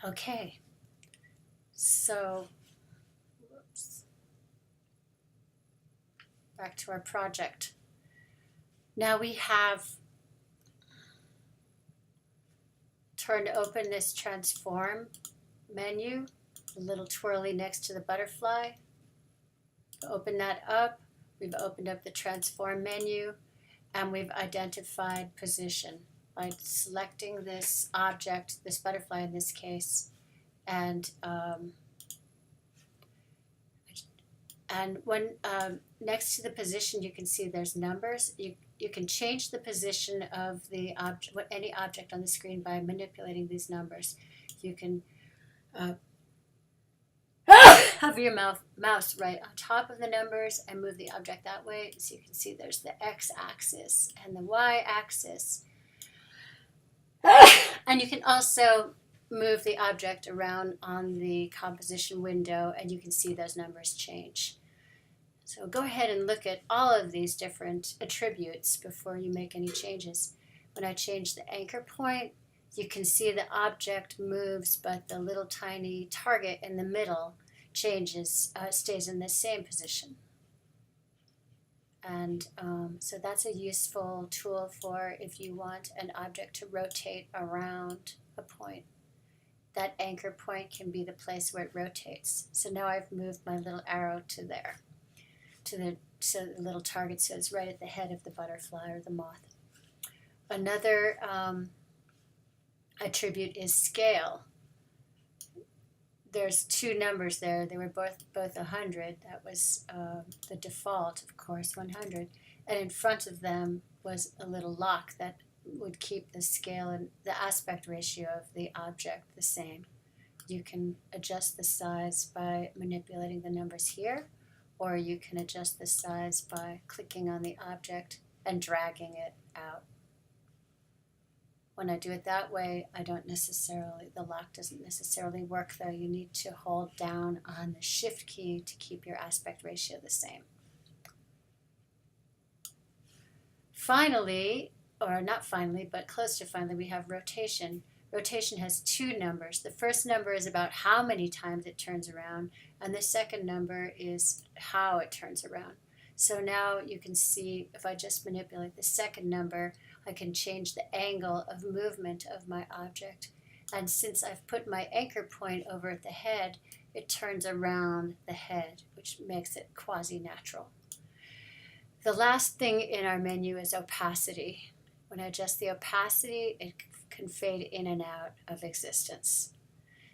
Okay, so whoops, back to our project. Now we have turned open this transform menu, the little twirly next to the butterfly. Open that up. We've opened up the transform menu, and we've identified position by selecting this object, this butterfly in this case, and when next to the position, you can see there's numbers. You can change the position of the object, any object on the screen, by manipulating these numbers. You can have your mouse right on top of the numbers and move the object that way. So you can see there's the x-axis and the y-axis. And you can also move the object around on the composition window, and you can see those numbers change. So go ahead and look at all of these different attributes before you make any changes. When I change the anchor point, you can see the object moves, but the little tiny target in the middle changes, stays in the same position. And so that's a useful tool for if you want an object to rotate around a point. That anchor point can be the place where it rotates. So now I've moved my little arrow to there, so the little target sits right at the head of the butterfly or the moth. Another attribute is scale. There's two numbers there. They were both 100. That was the default, of course, 100. And in front of them was a little lock that would keep the scale and the aspect ratio of the object the same. You can adjust the size by manipulating the numbers here, or you can adjust the size by clicking on the object and dragging it out. When I do it that way, the lock doesn't necessarily work though. You need to hold down on the shift key to keep your aspect ratio the same. Finally, or not finally, but close to finally, we have rotation. Rotation has two numbers. The first number is about how many times it turns around, and the second number is how it turns around. So now you can see, if I just manipulate the second number, I can change the angle of movement of my object. And since I've put my anchor point over at the head, it turns around the head, which makes it quasi-natural. The last thing in our menu is opacity. When I adjust the opacity, it can fade in and out of existence.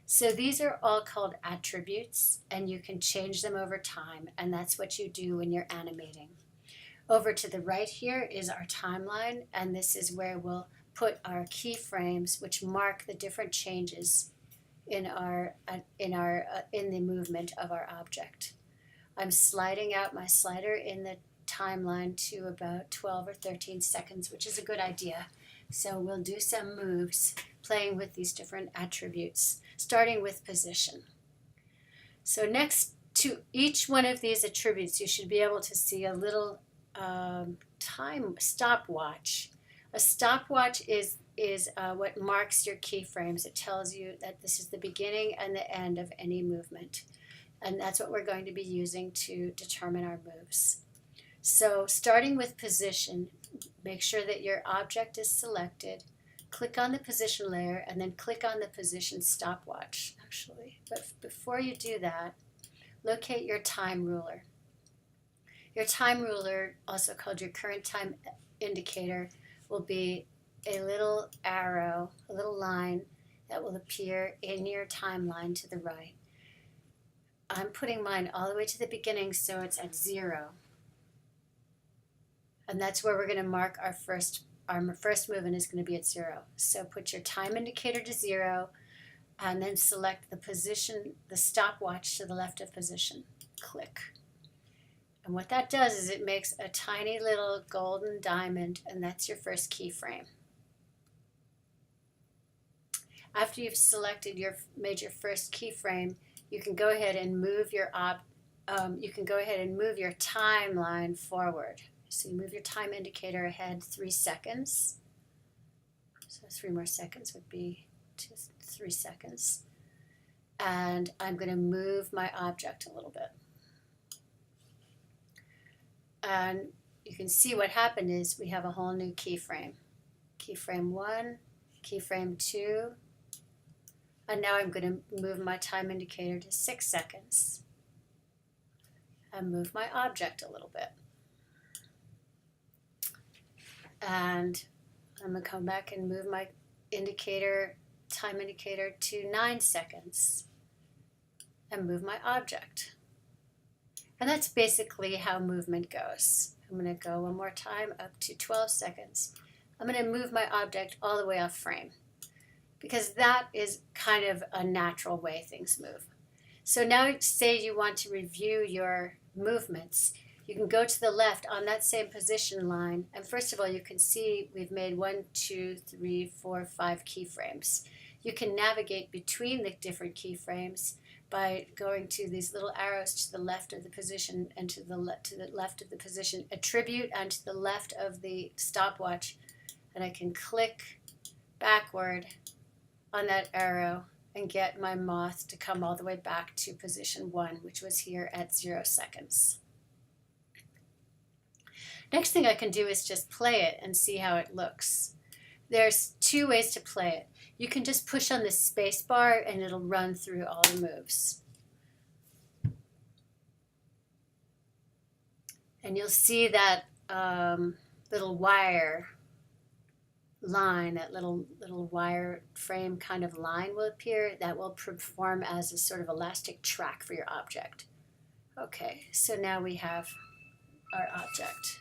So these are all called attributes, and you can change them over time, and that's what you do when you're animating. Over to the right here is our timeline, and this is where we'll put our keyframes, which mark the different changes in the movement of our object. I'm sliding out my slider in the timeline to about 12 or 13 seconds, which is a good idea. So we'll do some moves playing with these different attributes, starting with position. So next to each one of these attributes, you should be able to see a little time stopwatch. A stopwatch is what marks your keyframes. It tells you that this is the beginning and the end of any movement. And that's what we're going to be using to determine our moves. So starting with position, make sure that your object is selected. Click on the position layer and then click on the position stopwatch, actually. But before you do that, locate your time ruler. Your time ruler, also called your current time indicator, will be a little arrow, a little line that will appear in your timeline to the right. I'm putting mine all the way to the beginning, so it's at 0. And that's where we're going to mark our first movement is going to be at 0. So put your time indicator to 0, and then select the position, the stopwatch to the left of position. Click. And what that does is it makes a tiny little golden diamond, and that's your first keyframe. After you've selected made your first keyframe, you can go ahead and move your timeline forward. So you move your time indicator ahead 3 seconds. So 3 more seconds would be 3 seconds. and I'm going to move my object a little bit. And you can see what happened is we have a whole new keyframe. Keyframe 1, keyframe 2, and now I'm going to move my time indicator to 6 seconds and move my object a little bit. And I'm going to come back and move my time indicator to 9 seconds and move my object. And that's basically how movement goes. I'm going to go one more time up to 12 seconds. I'm going to move my object all the way off frame because that is kind of a natural way things move. So now say you want to review your movements. You can go to the left on that same position line, and first of all you can see we've made 1, 2, 3, 4, 5 keyframes. You can navigate between the different keyframes by going to these little arrows to the left of the position and to the left of the position attribute and to the left of the stopwatch, and I can click backward on that arrow and get my moth to come all the way back to position 1, which was here at 0 seconds. Next thing I can do is just play it and see how it looks. There's 2 ways to play it. You can just push on the space bar and it'll run through all the moves. And you'll see that little wire line, that little wire frame kind of line will appear. That will perform as a sort of elastic track for your object. Okay, so now we have our object.